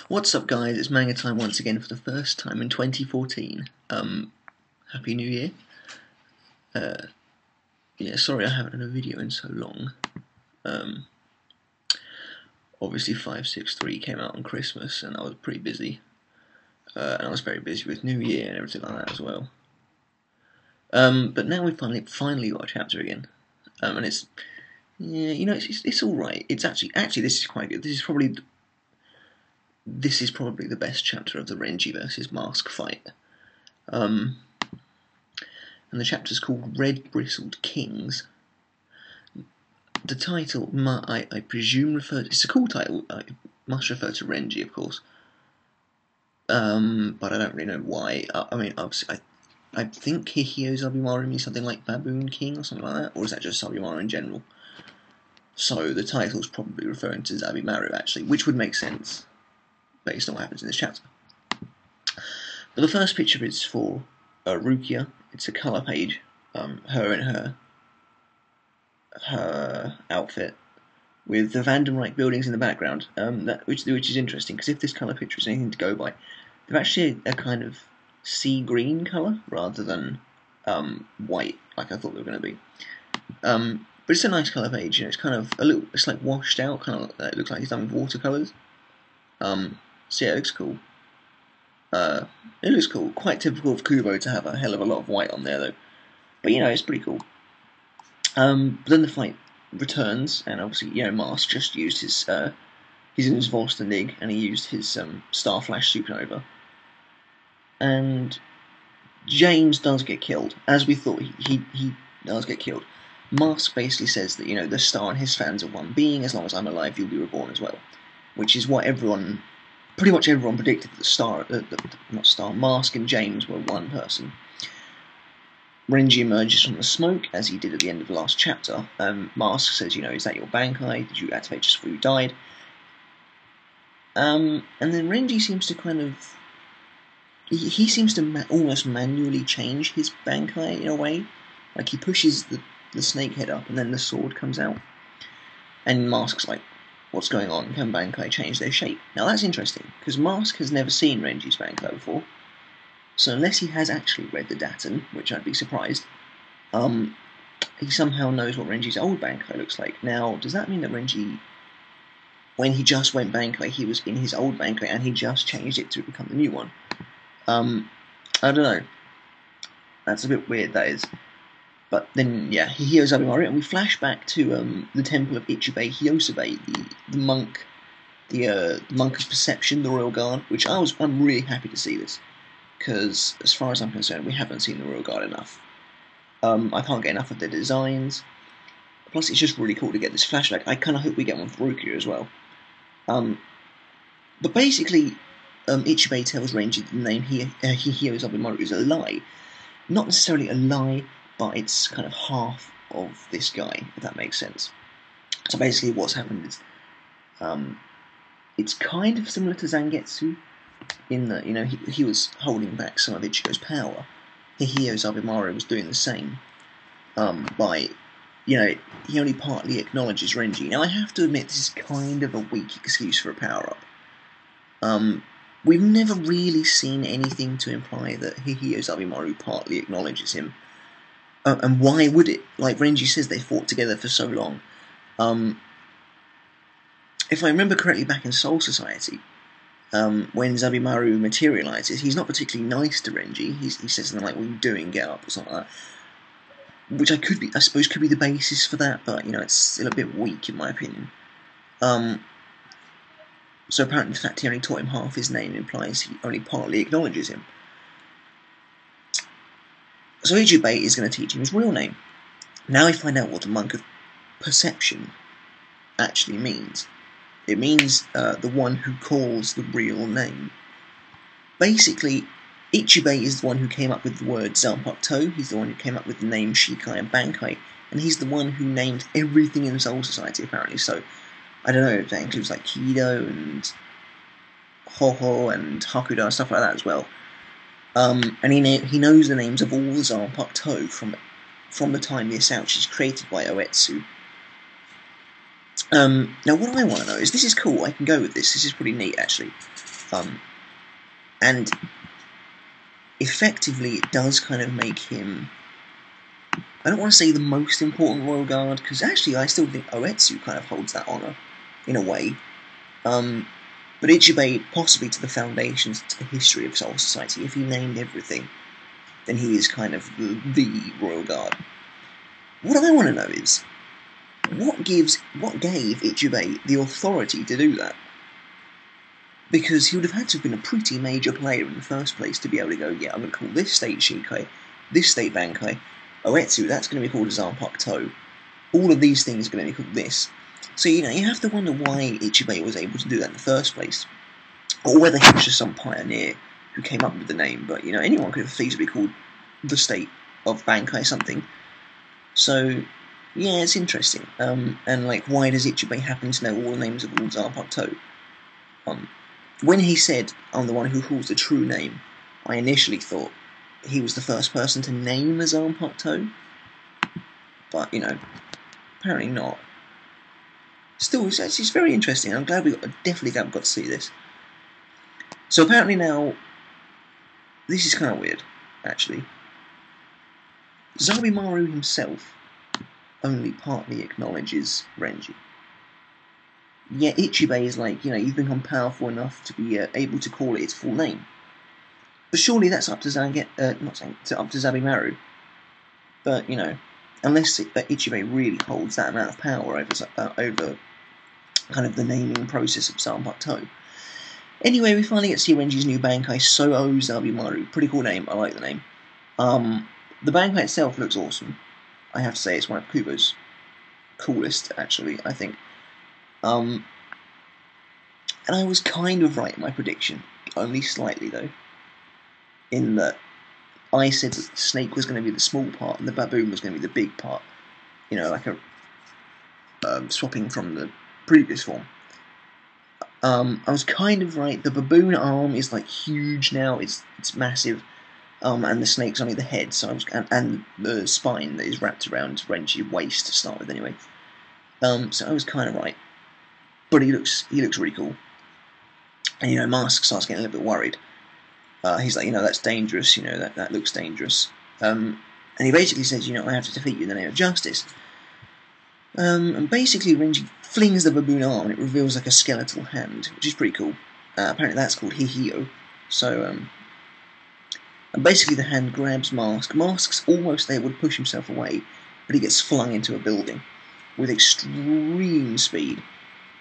What's up, guys? It's manga time once again for the first time in 2014. Happy New Year. Yeah, sorry I haven't had a video in so long. Obviously 563 came out on Christmas and I was pretty busy. And I was very busy with New Year and everything like that as well. But now we finally got a chapter again. And it's, yeah, you know, it's alright. It's actually this is quite good. This is probably the best chapter of the Renji versus Mask fight. And the chapter's called Red Bristled Kings. The title, I presume, it's a cool title. It must refer to Renji, of course. But I don't really know why. I mean, obviously, I think Ichibei Zabimaru means something like Baboon King or something like that, or is that just Zabimaru in general? So the title's probably referring to Zabimaru, actually, which would make sense based on what happens in this chapter. But the first picture is for Rukia. It's a colour page, her in her outfit, with the Vandenreich buildings in the background, which is interesting, because if this colour picture is anything to go by, they're actually a kind of sea green colour, rather than white, like I thought they were going to be. But it's a nice colour page, you know, it's kind of it's like washed out, kind of, it looks like it's done with watercolours. So yeah, it looks cool. It looks cool. Quite typical of Kubo to have a hell of a lot of white on there, though. But you know, it's pretty cool. But then the fight returns, and obviously, you know, Mask just used his he's in his Volstenig, and he used his Star Flash Supernova. And James does get killed, as we thought. He does get killed. Mask basically says that, you know, the Star and his fans are one being. As long as I'm alive, you'll be reborn as well, which is what pretty much everyone predicted. That Mask and James were one person. Renji emerges from the smoke, as he did at the end of the last chapter. Mask says, you know, is that your Bankai? Did you activate just before you died? And then Renji seems to kind of... He seems to almost manually change his Bankai in a way. Like, he pushes the snake head up, and then the sword comes out. And Mask's like, what's going on? Can Bankai change their shape? Now that's interesting, because Mask has never seen Renji's Bankai before. So unless he has actually read the Daten, which I'd be surprised, he somehow knows what Renji's old Bankai looks like. Now, does that mean that Renji, when he just went Bankai, he was in his old Bankai and he just changed it to become the new one? I don't know. That's a bit weird, that is. But then, yeah, he hears Zabimaru, and we flash back to the temple of Ichibei Hyosube, the monk, the monk of perception, the royal guard. Which I'm really happy to see this, because as far as I'm concerned, we haven't seen the royal guard enough. I can't get enough of their designs. Plus, it's just really cool to get this flashback. I kind of hope we get one for Rukia as well. But basically, Ichibei tells Renji that the name Ichibei Zabimaru is a lie. Not necessarily a lie, but it's kind of half of this guy, if that makes sense. So basically what's happened is, it's kind of similar to Zangetsu, in that, you know, he was holding back some of Ichigo's power. Ichibei Zabimaru was doing the same, by, you know, he only partly acknowledges Renji. Now I have to admit, this is kind of a weak excuse for a power-up. We've never really seen anything to imply that Ichibei Zabimaru partly acknowledges him. And why would it? Like Renji says, they fought together for so long. If I remember correctly, back in Soul Society, when Zabimaru materializes, he's not particularly nice to Renji. He says something like, "What are you doing? Get up," or something like that. Which I suppose could be the basis for that, but you know, it's still a bit weak in my opinion. So apparently the fact he only taught him half his name implies he only partly acknowledges him. So Ichibei is going to teach him his real name. Now we find out what the monk of perception actually means. It means the one who calls the real name. Basically, Ichibei is the one who came up with the word Zanpakuto, he's the one who came up with the name Shikai and Bankai, and he's the one who named everything in Soul Society, apparently. So, I don't know if that includes like Kido and Hoho and Hakuda and stuff like that as well. And he knows the names of all the Zanpakuto from the time the Asauchi is created by Oetsu. Now what I want to know is, this is cool, I can go with this, this is pretty neat actually. And effectively it does kind of make him, I don't want to say the most important royal guard, because actually I still think Oetsu kind of holds that honour, in a way. But Ichibei, possibly to the foundations, to the history of Soul Society, if he named everything, then he is kind of the royal guard. What I want to know is, what gave Ichibei the authority to do that? Because he would have had to have been a pretty major player in the first place to be able to go, yeah, I'm going to call this state Shikai, this state Bankai, Oetsu, that's going to be called Zanpakuto. All of these things are going to be called this. So, you have to wonder why Ichibei was able to do that in the first place. Or whether he was just some pioneer who came up with the name. But, anyone could have feasibly called the state of Bankai something. So, yeah, it's interesting. And, why does Ichibei happen to know all the names of all Zanpakuto? When he said, I'm the one who calls the true name, I initially thought he was the first person to name a Zanpakuto. But, apparently not. Still, it's very interesting. I'm definitely glad we got to see this. So apparently now, this is kind of weird, actually. Zabimaru himself only partly acknowledges Renji. Yet Ichibei is like, you've become powerful enough to be able to call it its full name. But surely that's up to up to Zabimaru. But unless Ichibei really holds that amount of power over kind of the naming process of Zanpakuto. Anyway, we finally get to see Renji's new Bankai, Souou Zabimaru. Pretty cool name. I like the name. The Bankai itself looks awesome. I have to say, it's one of Kubo's coolest, actually, I think. And I was kind of right in my prediction, only slightly though, in that I said that the snake was going to be the small part and the baboon was going to be the big part. Like a swapping from the previous form. I was kind of right. The baboon arm is huge now; it's massive, and the snake's only the head. So and the spine that is wrapped around Renji's waist to start with, anyway. So I was kind of right. But he looks really cool. And Mask starts getting a little bit worried. He's like, that's dangerous. That looks dangerous. And he basically says, I have to defeat you in the name of justice. And basically Renji flings the baboon arm and it reveals a skeletal hand, which is pretty cool. Apparently that's called Hihio. So, and basically the hand grabs Mask. Mask's almost able to push himself away, but he gets flung into a building with extreme speed.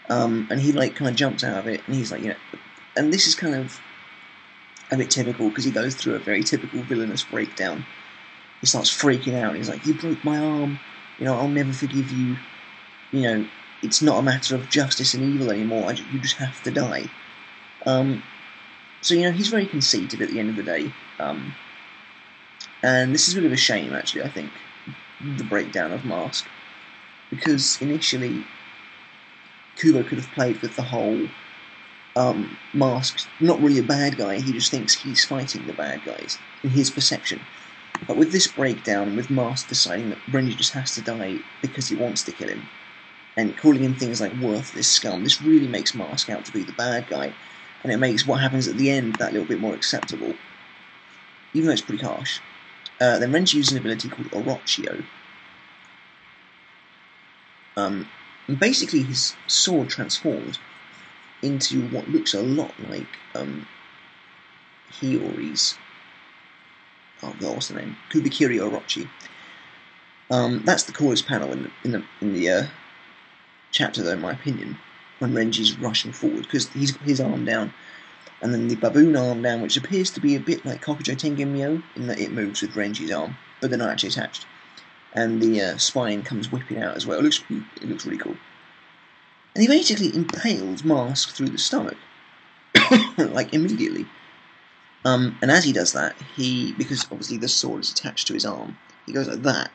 And he kind of jumps out of it, and he's and this is kind of a bit typical because he goes through a very typical villainous breakdown. He starts freaking out. He's like, "You broke my arm. I'll never forgive you. It's not a matter of justice and evil anymore. You just have to die." So he's very conceited at the end of the day. And this is a bit of a shame, actually. I think the breakdown of Mask, because initially Kubo could have played with the whole Mask's not really a bad guy, he just thinks he's fighting the bad guys, in his perception. But with this breakdown, with Mask deciding that Renji just has to die because he wants to kill him, and calling him things like worthless scum, this really makes Mask out to be the bad guy, and it makes what happens at the end that little bit more acceptable, even though it's pretty harsh. Then Renji uses an ability called Orochio. And basically his sword transformed into what looks a lot like Hiyori's. Oh god, what's the name? Kubikiri Orochi. That's the coolest panel in the chapter, though, in my opinion, when Renji's rushing forward, because he's got his arm down, and then the baboon arm down, which appears to be a bit like Kokujo Tengen Myo, in that it moves with Renji's arm, but they're not actually attached. And the spine comes whipping out as well. It looks really cool. And he basically impales Mask through the stomach, immediately. And as he does that, because obviously the sword is attached to his arm, he goes like that,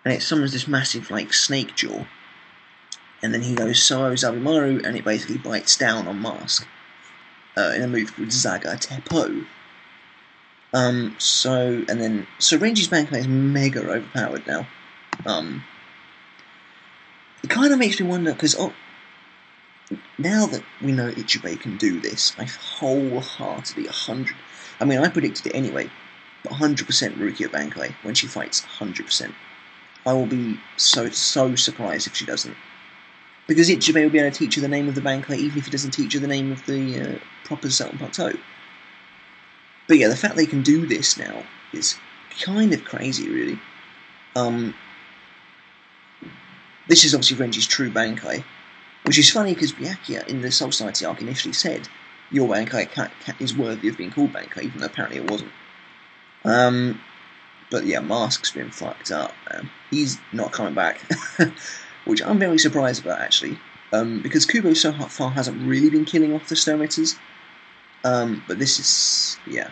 and it summons this massive snake jaw. And then he goes Souou Zabimaru, and it basically bites down on Mask in a move called Zaga Teppo. So Renji's Bankai is mega overpowered now. It kind of makes me wonder, because now that we know Ichibei can do this, I wholeheartedly I mean, I predicted it anyway, but 100% Rukia Bankai when she fights 100%. I will be so surprised if she doesn't. Because Ichibei will be able to teach her the name of the Bankai even if he doesn't teach her the name of the proper Sultan Plateau. But yeah, the fact they can do this now is kind of crazy, really. This is obviously Renji's true Bankai, which is funny because Byakuya in the Soul Society arc initially said your Bankai is worthy of being called Bankai, even though apparently it wasn't. But yeah, Mask's been fucked up, man. He's not coming back, which I'm very surprised about, actually, because Kubo so far hasn't really been killing off the Stonehitters. But this is, yeah.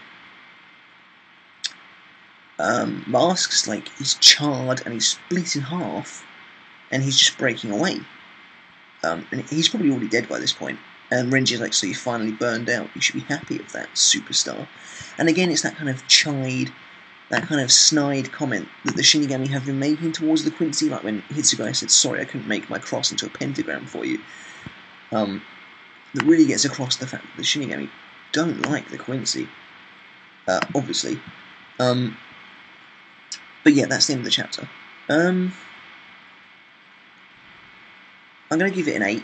Mask's like, he's charred and he's split in half, and he's just breaking away. And he's probably already dead by this point. And Renji's like, so you finally burned out. You should be happy with that, superstar. And again, it's that kind of chide, that kind of snide comment that the Shinigami have been making towards the Quincy, like when Hitsugaya said, sorry, I couldn't make my cross into a pentagram for you. That really gets across the fact that the Shinigami don't like the Quincy, obviously. But yeah, that's the end of the chapter. I'm going to give it an 8.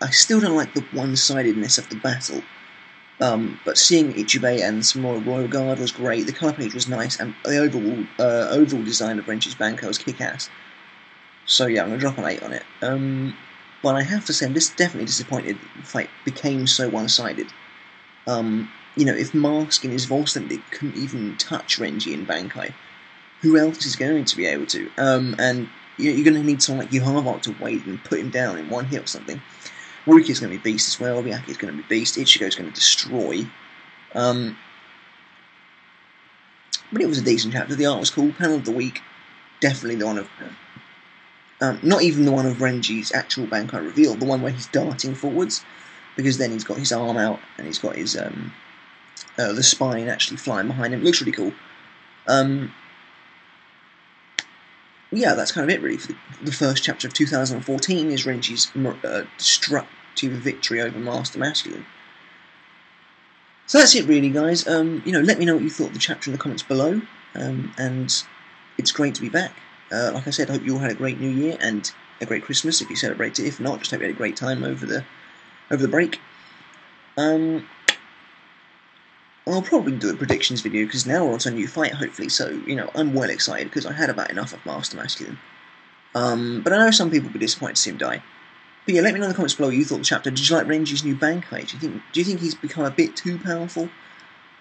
I still don't like the one-sidedness of the battle. But seeing Ichibei and some more Royal Guard was great. The colour page was nice, and the overall design of RENJI'S Bankai was kick-ass. So yeah, I'm going to drop an 8 on it. But I have to say, I'm just definitely disappointed the fight became so one-sided. You know, if Mask in his Volston couldn't even touch Renji in Bankai, who else is going to be able to? And you're going to need someone like Yuhavak to wait and put him down in one hit or something. Ruki's going to be beast as well, Byakuya's going to be beast, Ichigo's going to destroy. But it was a decent chapter, the art was cool, panel of the week, definitely the one of... not even the one of Renji's actual Bankai reveal, the one where he's darting forwards, because then he's got his arm out, and he's got his, the spine actually flying behind him, it looks really cool. Yeah, that's kind of it really for the first chapter of 2014 is Renji's destructive victory over Master Masculine. So that's it really, guys. You know, let me know what you thought of the chapter in the comments below, and it's great to be back. Like I said, I hope you all had a great New Year and a great Christmas if you celebrate it. If not, just hope you had a great time over the break. I'll probably do a predictions video because now we're on to a new fight, hopefully. So, you know, I'm well excited because I had about enough of Master Masculine. But I know some people will be disappointed to see him die. But yeah, let me know in the comments below what you thought of the chapter. Did you like Renji's new Bankai? Do you think he's become a bit too powerful?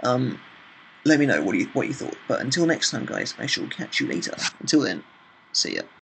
Let me know what you thought. But until next time, guys, I shall catch you later. Until then, see ya.